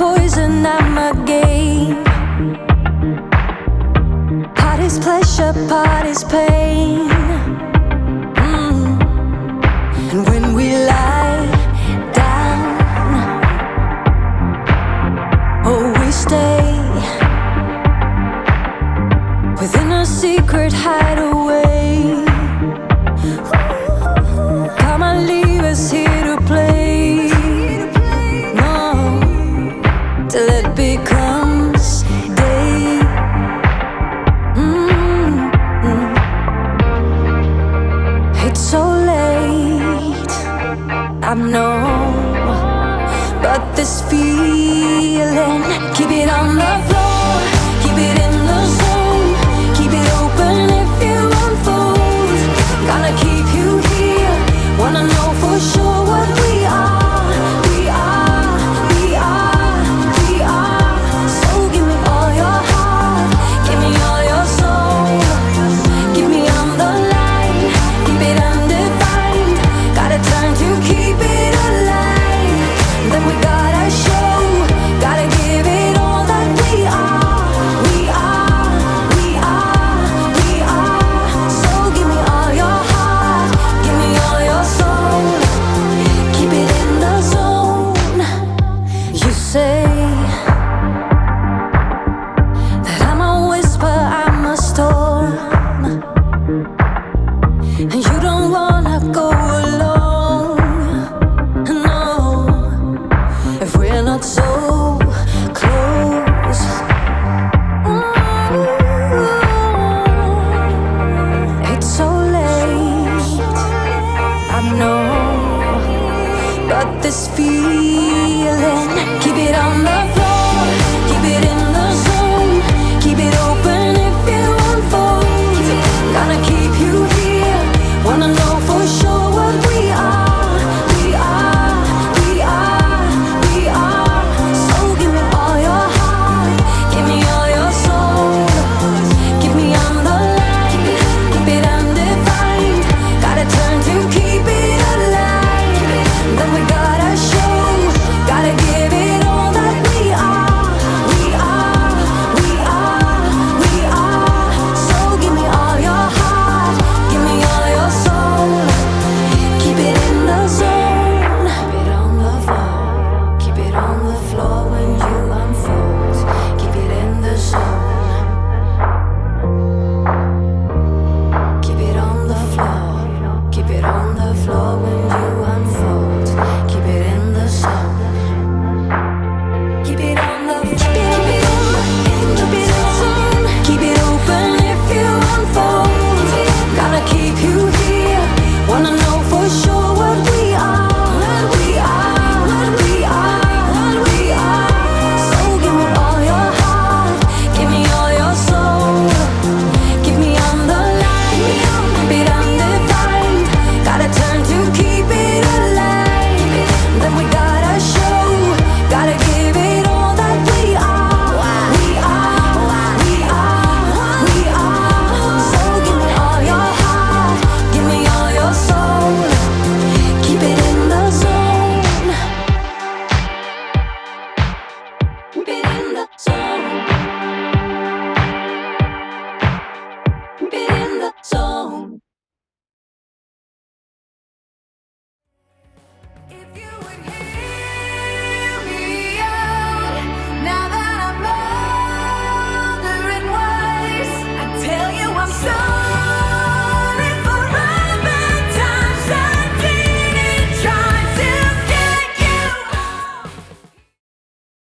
poison, I'm a game. Part is pleasure, part is pain. And when we lie down, oh, we stay within a secret hideaway. Come on, leave us here to play. No, till it becomes day. It's so late, I know, but this feeling, keep it on the floor, keep it in the zone, keep it open if you unfold. Gonna keep you here, wanna know for sure what we are, we are, we are, we are. So give me all your heart, give me all your soul, give me on the line, keep it undefined. Gotta turn to keep it alive. Then we gotta show, gotta give it all that we are, we are, we are, we are. So give me all your heart, give me all your soul, keep it in the zone. You say that I'm a whisper, I'm a storm, and you don't wanna go alone. No, if we're not so close. It's so late, I know, but this feeling, keep it on the floor, keep it in the zone, keep it open if you unfold. Gonna keep you here, wanna know for sure what we are, we are, we are, we are. So give me all your heart, give me all your soul, give me on the line, keep it undefined. Gotta turn to keep it alive. Then we gotta show, gotta give it all that we are, we are, we are, we are. So give me all your heart, give me all your soul, keep it in the zone. Keep it on the floor, keep it on the floor when you unfold. Keep it in the zone. Keep it on the floor, keep it on the floor when you unfold. Keep it in the zone. Keep it on the floor, keep it in the zone. Keep it open if you unfold. Gotta keep you here, wanna know for sure what we are, we are, we are, we are. So give me all your heart, give me all your soul, keep me on the line, keep it undefined. Gotta turn to keep it alive. Then we gotta show, gotta give it all that we are, we are, we are, we are. So give me all your heart, give me all your soul, keep it in the zone. Keep it in the zone. Keep it in the zone. If you would